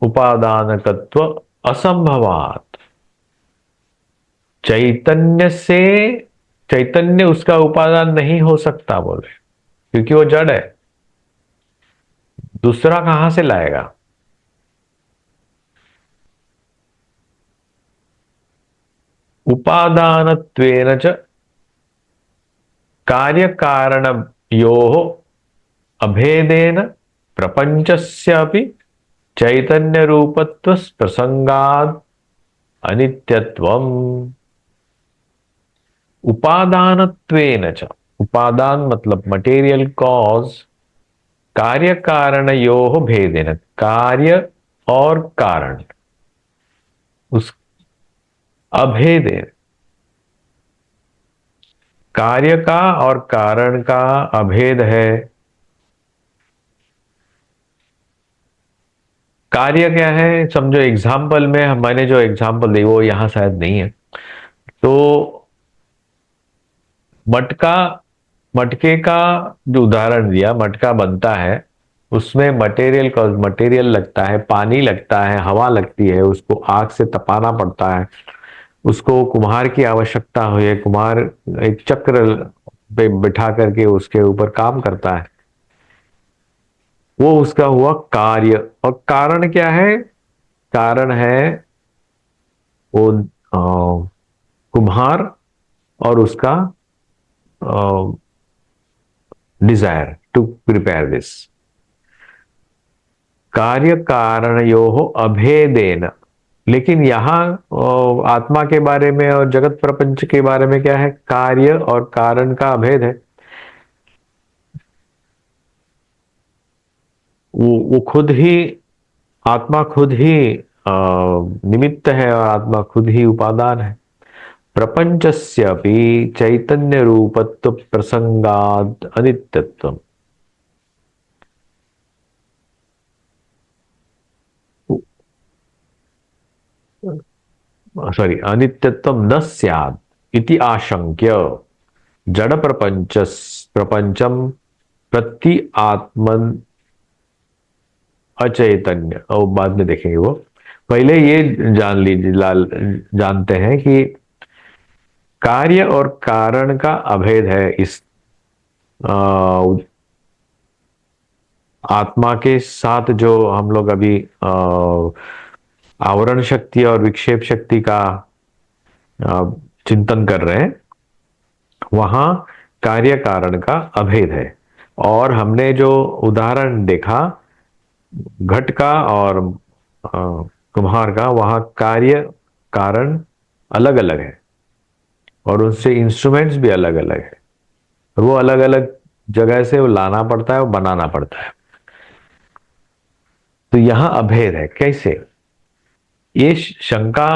उपादानकत्व असंभवात। चैतन्य से, चैतन्य उसका उपादान नहीं हो सकता बोले, क्योंकि वो जड़ है। दूसरा कहां से लाएगा? उपादानत्वेन च कार्य कारणयोः अभेदेन प्रपंचस्यापि चैतन्य रूपत्व प्रसंगाद अनित्यत्वम। उपादानत्वेन च, उपादान मतलब मटेरियल कॉज, कार्य कारणयोः भेदेन, कार्य और कारण, उस अभेदेन, कार्य का और कारण का अभेद है। कार्य क्या है? समझो एग्जाम्पल में मैंने जो एग्जाम्पल दी वो यहां शायद नहीं है। तो मटका, मटके का जो उदाहरण दिया, मटका बनता है, उसमें मटेरियल लगता है, पानी लगता है, हवा लगती है, उसको आग से तपाना पड़ता है, उसको कुम्हार की आवश्यकता हुई है, कुम्हार एक चक्र पे बिठा करके उसके ऊपर काम करता है, वो उसका हुआ कार्य। और कारण क्या है? कारण है वो कुम्हार और उसका डिजायर टू प्रिपेयर दिस। कार्य कारणयो अभेदेन। लेकिन यहाँ आत्मा के बारे में और जगत प्रपंच के बारे में क्या है? कार्य और कारण का अभेद है। वो खुद ही, आत्मा खुद ही निमित्त है और आत्मा खुद ही उपादान है। प्रपंचस्यपि चैतन्य रूपत्व प्रसंगाद अनित्यत्व। सॉरी, अनित्यत्व न स्यात् इति आशंक्य जड़ प्रपंचम प्रति आत्मन अचैतन्य। और बाद में देखेंगे वो। पहले ये जान लीजिए, जानते हैं कि कार्य और कारण का अभेद है इस आत्मा के साथ। जो हम लोग अभी आवरण शक्ति और विक्षेप शक्ति का चिंतन कर रहे हैं, वहां कार्य कारण का अभेद है। और हमने जो उदाहरण देखा घट का और कुम्हार का, वहां कार्य कारण अलग अलग है और उनसे इंस्ट्रूमेंट्स भी अलग अलग है। वो अलग अलग जगह से वो लाना पड़ता है और बनाना पड़ता है। तो यहां अभेद है। कैसे ये शंका?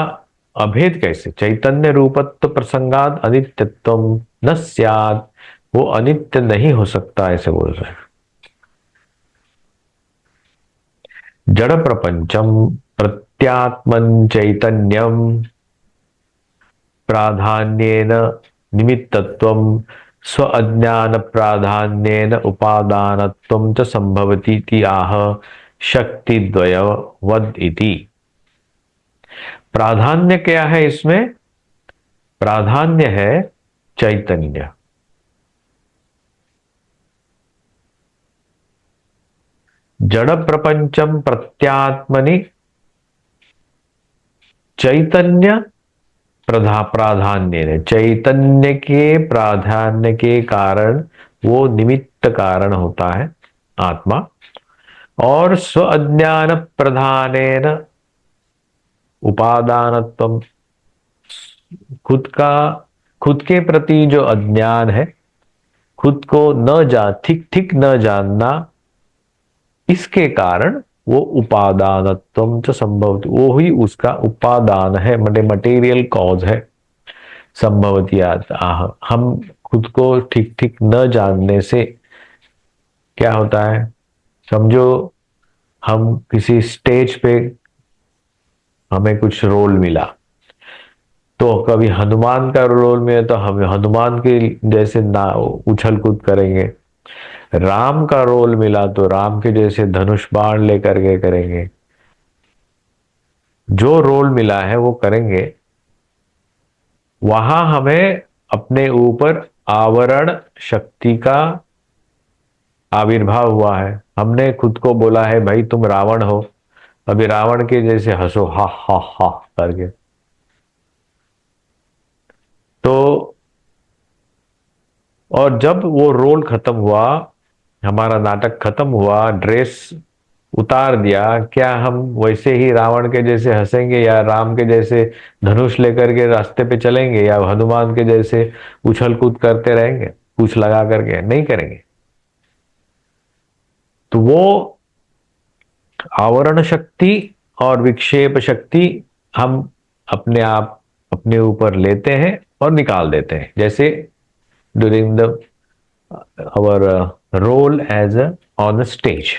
अभेद कैसे? चैतन्य रूपत्व प्रसंगात अनित्यत्व न स्यात्। वो अनित्य नहीं हो सकता, ऐसे बोल रहे हैं। जड़ प्रपंचम प्रत्यात्मन चैतन्यम प्राधान्येन निमित्तत्वम स्व अज्ञान प्राधान्येन उपादानत्वम च संभवति इति आह शक्तिद्वय वद इति। प्राधान्य क्या है इसमें? प्राधान्य है चैतन्य। जड़ प्रपंचम प्रत्यात्मनि चैतन्य प्राधान्य, चैतन्य के प्राधान्य के कारण वो निमित्त कारण होता है आत्मा। और स्व अज्ञान प्रधानेन उपादानत्वम, खुद के प्रति जो अज्ञान है, खुद को ठीक ठीक न जानना, इसके कारण वो उपादानत्वम च संभवति, वो ही उसका उपादान है, मटेरियल कॉज है। संभवती आह, हम खुद को ठीक ठीक न जानने से क्या होता है? समझो हम किसी स्टेज पे, हमें कुछ रोल मिला, तो कभी हनुमान का रोल में है तो हम हनुमान के जैसे ना उछल कूद करेंगे। राम का रोल मिला तो राम के जैसे धनुष बाण लेकर के करेंगे। जो रोल मिला है वो करेंगे। वहां हमें अपने ऊपर आवरण शक्ति का आविर्भाव हुआ है। हमने खुद को बोला है भाई तुम रावण हो, अभी रावण के जैसे हंसो हा हा हा करके। तो और जब वो रोल खत्म हुआ, हमारा नाटक खत्म हुआ, ड्रेस उतार दिया, क्या हम वैसे ही रावण के जैसे हंसेंगे या राम के जैसे धनुष लेकर के रास्ते पे चलेंगे या हनुमान के जैसे उछल कूद करते रहेंगे पूछ लगा करके? नहीं करेंगे। तो वो आवरण शक्ति और विक्षेप शक्ति हम अपने आप अपने ऊपर लेते हैं और निकाल देते हैं। जैसे during the our role as a on a stage।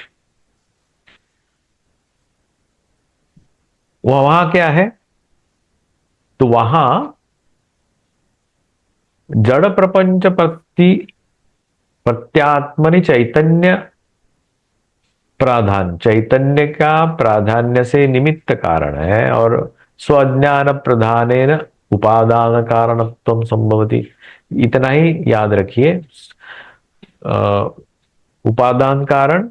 वहां क्या है? तो वहां जड़ प्रपंच प्रत्यात्मनि चैतन्य प्राधान्य, चैतन्य का प्राधान्य से निमित्त कारण है, और स्वज्ञान प्रधानेन उपादान कारणत्वम संभवति। इतना ही याद रखिए। उपादान कारण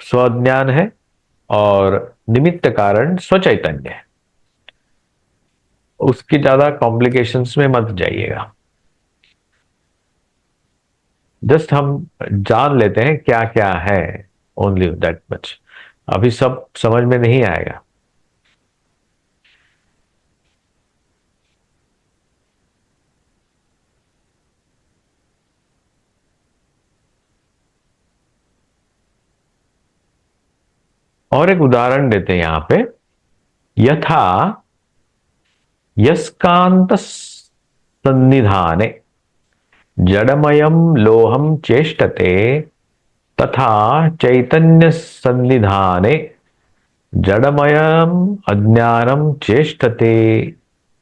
स्वज्ञान है और निमित्त कारण स्वचैतन्य है। उसकी ज्यादा कॉम्प्लिकेशंस में मत जाइएगा। जस्ट हम जान लेते हैं क्या क्या है, ओनली दैट मच। अभी सब समझ में नहीं आएगा। और एक उदाहरण देते हैं यहां पे। यथा यस्कांत सन्निधाने जड़मयम लोहम चेष्टते, तथा चैतन्य सन्निधाने जड़मयम अज्ञानम चेष्टते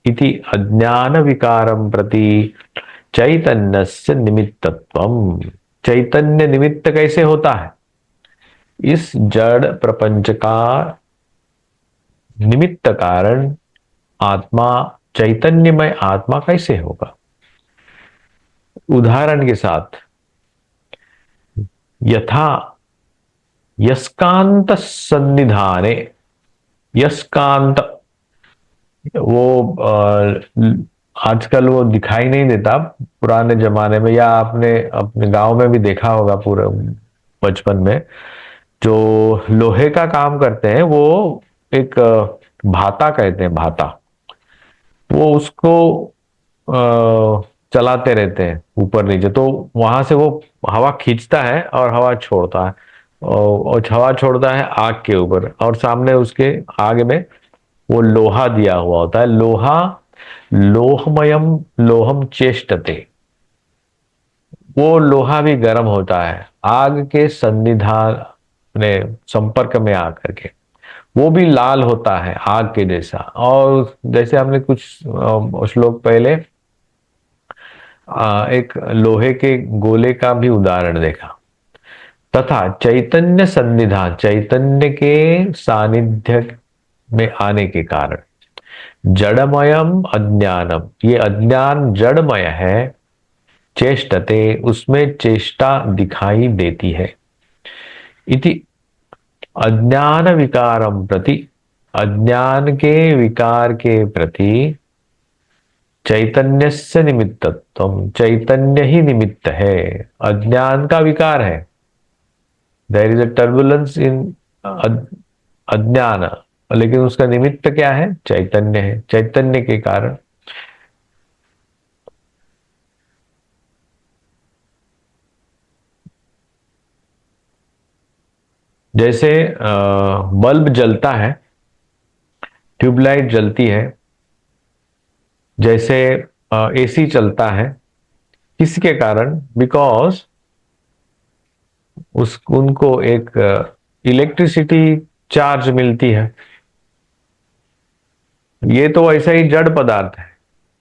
इति अज्ञान विकारम प्रति चैतन्यस्य निमित्तत्वम। चैतन्य निमित्त कैसे होता है? इस जड़ प्रपंच का निमित्त कारण आत्मा, चैतन्यमय आत्मा कैसे होगा? उदाहरण के साथ, यथा यस्कांत सन्निधाने, यस्कांत वो आजकल वो दिखाई नहीं देता। पुराने जमाने में या आपने अपने गांव में भी देखा होगा, पूरे बचपन में जो लोहे का काम करते हैं वो एक भाता कहते हैं, भाता। वो उसको चलाते रहते हैं ऊपर नीचे, तो वहां से वो हवा खींचता है और हवा छोड़ता है, और हवा छोड़ता है आग के ऊपर, और सामने उसके आग में वो लोहा दिया हुआ होता है। लोहा लोहमयम लोहम चेष्टते, वो लोहा भी गर्म होता है आग के सन्निधान में संपर्क में आकर के, वो भी लाल होता है आग के जैसा। और जैसे हमने कुछ श्लोक पहले एक लोहे के गोले का भी उदाहरण देखा। तथा चैतन्य सन्निधान, चैतन्य के सानिध्य में आने के कारण जड़मयम अज्ञानम, ये अज्ञान जड़मय है। चेष्टते, उसमें चेष्टा दिखाई देती है। इति अज्ञान विकारम प्रति, अज्ञान के विकार के प्रति चैतन्य से निमित्तत्वम, चैतन्य ही निमित्त है। अज्ञान का विकार है, there is a turbulence in अज्ञान, लेकिन उसका निमित्त क्या है? चैतन्य है। चैतन्य के कारण जैसे बल्ब जलता है, ट्यूबलाइट जलती है, जैसे एसी चलता है, किसके कारण? बिकॉज उनको एक इलेक्ट्रिसिटी चार्ज मिलती है। ये तो ऐसा ही जड़ पदार्थ है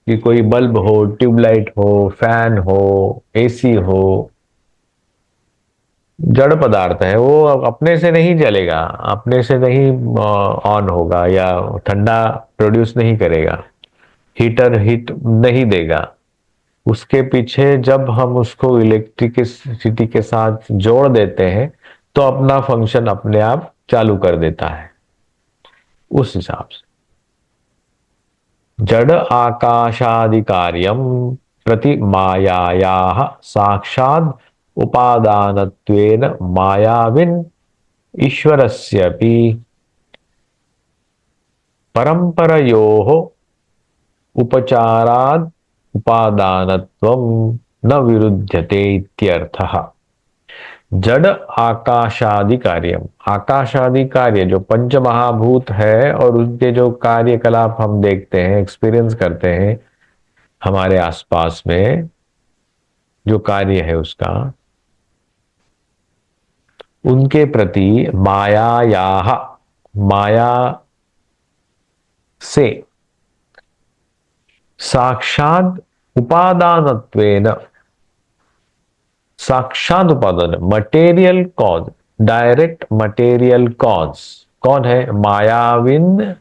कि कोई बल्ब हो, ट्यूबलाइट हो, फैन हो, एसी हो, जड़ पदार्थ है। वो अपने से नहीं जलेगा, अपने से नहीं ऑन होगा, या ठंडा प्रोड्यूस नहीं करेगा, हीटर हीट नहीं देगा। उसके पीछे जब हम उसको इलेक्ट्रिसिटी के साथ जोड़ देते हैं तो अपना फंक्शन अपने आप चालू कर देता है। उस हिसाब से जड़ आकाशादि कार्यम प्रति मायायाः साक्षात् उपादानत्वेन मायाविन ईश्वरस्यपि परंपरयोः उपचाराद उपादानत्वम न विरुध्यते इत्यर्थः। जड़ आकाशादि कार्यम, आकाशादि कार्य जो पंच महाभूत है और उनके जो कार्यकलाप हम देखते हैं, एक्सपीरियंस करते हैं हमारे आसपास में, जो कार्य है उसका, उनके प्रति मायायाः, माया से साक्षात उपादानत्वेन, साक्षात उपादान, material cause, direct material cause कौन है? मायाविन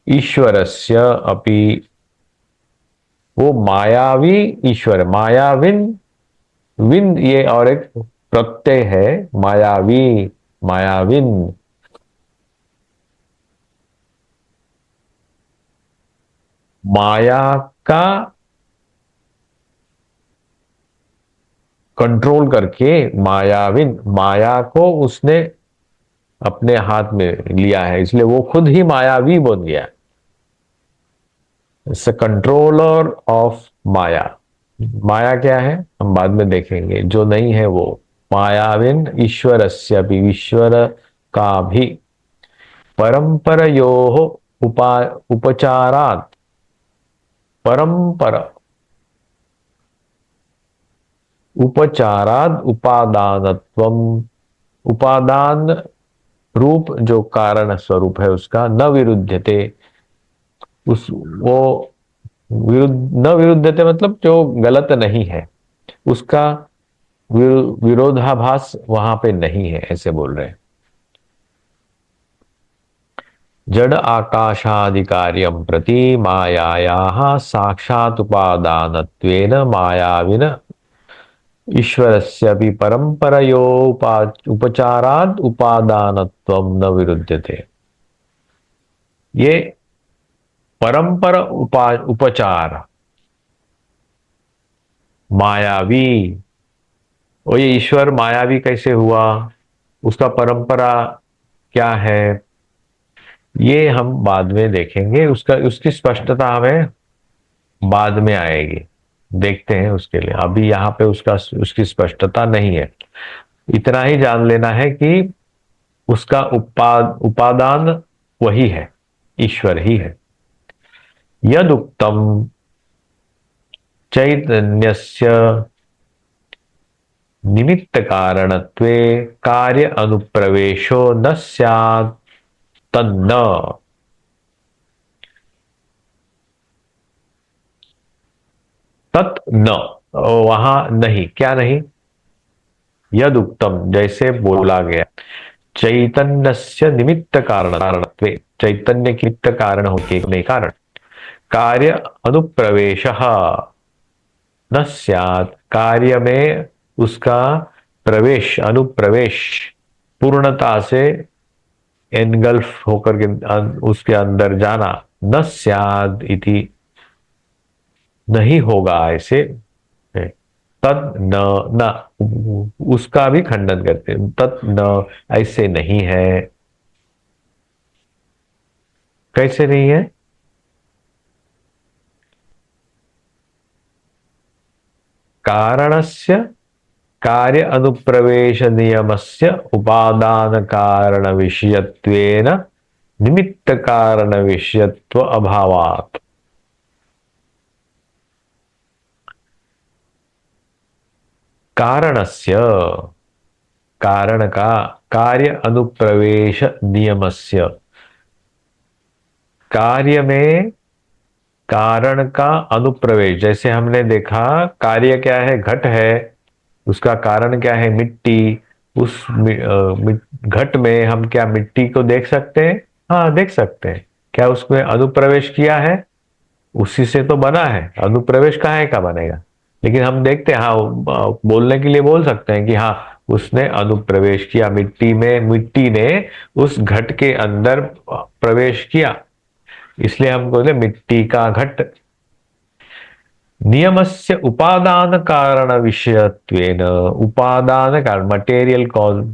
ईश्वरस्य अपि, वो मायावी ईश्वर, मायाविन, विन ये और एक प्रत्यय है, मायावी, मायाविन, माया का कंट्रोल करके, मायाविन, माया को उसने अपने हाथ में लिया है, इसलिए वो खुद ही मायावी बन गया। इट्स कंट्रोलर ऑफ माया। माया क्या है हम बाद में देखेंगे, जो नहीं है वो। मायाविन ईश्वरस्य भी, ईश्वर का भी, परंपरयोः उपचारात्, परंपरा, उपचाराद उपादानत्वम, उपादान रूप जो कारण स्वरूप है उसका, न विरुद्धते, उस वो न विरुद्धते मतलब जो गलत नहीं है, उसका विरोधाभास वहां पे नहीं है, ऐसे बोल रहे हैं। जड़ आकाशादिकार्यं प्रति मायायाः साक्षात् उपादानत्वेन मायाविन ईश्वरस्यापि परंपरयो उपचाराद उपादानत्वं न विरुद्धते। ये परंपर उपचार मायावी, और ये ईश्वर मायावी कैसे हुआ, उसका परंपरा क्या है, ये हम बाद में देखेंगे, उसका उसकी स्पष्टता हमें बाद में आएगी, देखते हैं उसके लिए। अभी यहाँ पे उसकी स्पष्टता नहीं है। इतना ही जान लेना है कि उसका उपादान वही है, ईश्वर ही है। यदुक्तम चैतन्यस्य निमित्त कारणत्वे कार्य अनुप्रवेशो न स्यात् तन्न, तत् न, वहां नहीं, क्या नहीं? यद उत्तम, जैसे बोला गया, चैतन्यस्य निमित्त कारणत्वे, चैतन्य के निमित्त कारण होके नहीं कारण, कार्य अनुप्रवेश न स्यात्, कार्य में उसका प्रवेश, अनुप्रवेश, पूर्णता से एनगल्फ होकर के उसके अंदर जाना, न स्यात् इति, नहीं होगा ऐसे। तद न, न उसका भी खंडन करते हैं, तद न, ऐसे नहीं है। कैसे नहीं है? कारणस्य कार्य अनुप्रवेश नियमस्य उपादान कारण विषयत्वेन निमित्त कारण विषयत्व अभावात्, कारणस्य, कारण का, कार्य अनुप्रवेश नियमस्य, कार्य में कारण का अनुप्रवेश, जैसे हमने देखा कार्य क्या है, घट है, उसका कारण क्या है, मिट्टी। उस घट में हम क्या मिट्टी को देख सकते हैं? हाँ देख सकते हैं। क्या उसमें अनुप्रवेश किया है? उसी से तो बना है, अनुप्रवेश काहे का बनेगा? लेकिन हम देखते हैं, हाँ बोलने के लिए बोल सकते हैं कि हाँ उसने अनुप्रवेश किया मिट्टी में, मिट्टी ने उस घट के अंदर प्रवेश किया, इसलिए हम बोले मिट्टी का घट। नियमस्य उपादान कारण विषयत्वेन, उपादान कारण मटेरियल कॉज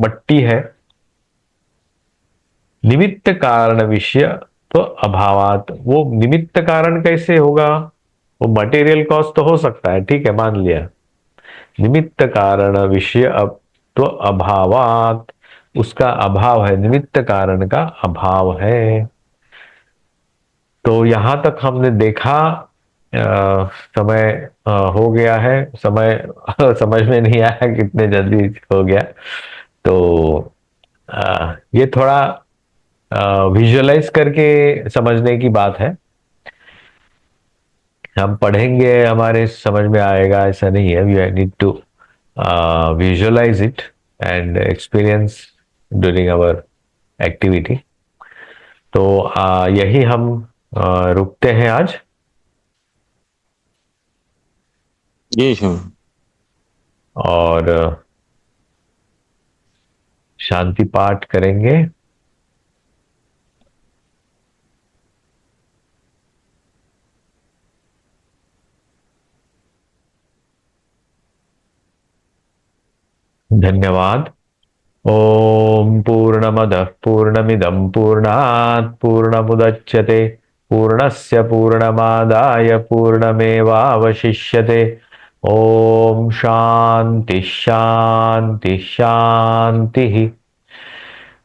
मट्टी है, निमित्त कारण विषय तो अभावात, वो निमित्त कारण कैसे होगा? वो मटेरियल कॉज तो हो सकता है, ठीक है मान लिया, निमित्त कारण विषय अब तो अभावात, उसका अभाव है, निमित्त कारण का अभाव है। तो यहां तक हमने देखा, समय हो गया है, समय समझ में नहीं आया कितने जल्दी हो गया। तो ये थोड़ा विजुअलाइज करके समझने की बात है। हम पढ़ेंगे हमारे समझ में आएगा ऐसा नहीं है. We need to visualise it and experience during our activity. तो यही हम रुकते हैं आज. जी स्वामी. और शांति पाठ करेंगे. धन्यवाद. ओम पूर्णमदः पूर्णमिदं पूर्णात् पूर्णमुदच्यते पूर्णस्य पूर्णमादाय पूर्णमेवावशिष्यते. ओम शांति शांति शांति.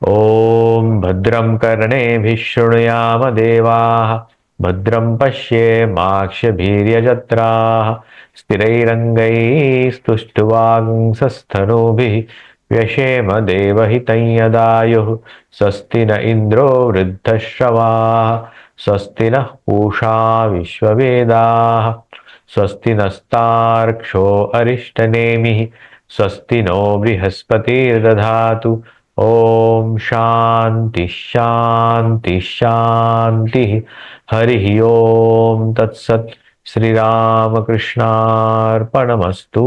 ओम भद्रं कर्णेभिः शृणुयाम देवाः भद्रं पश्येमाक्षभिर्यजत्राः स्थिरैरङ्गैस्तुष्टुवागुंसस्तनूभिः व्यशेम देवहितं यदायुः. स्वस्ति न इन्द्रो वृद्धश्रवाः स्वस्ति नः पूषा विश्ववेदाः स्वस्ति नस्तार्क्ष्यो अरिष्टनेमिः स्वस्ति नो बृहस्पतिर्दधातु. ओम शांति शांति शांति. हरि ओम तत्सत. श्री राम कृष्णार्पणमस्तु.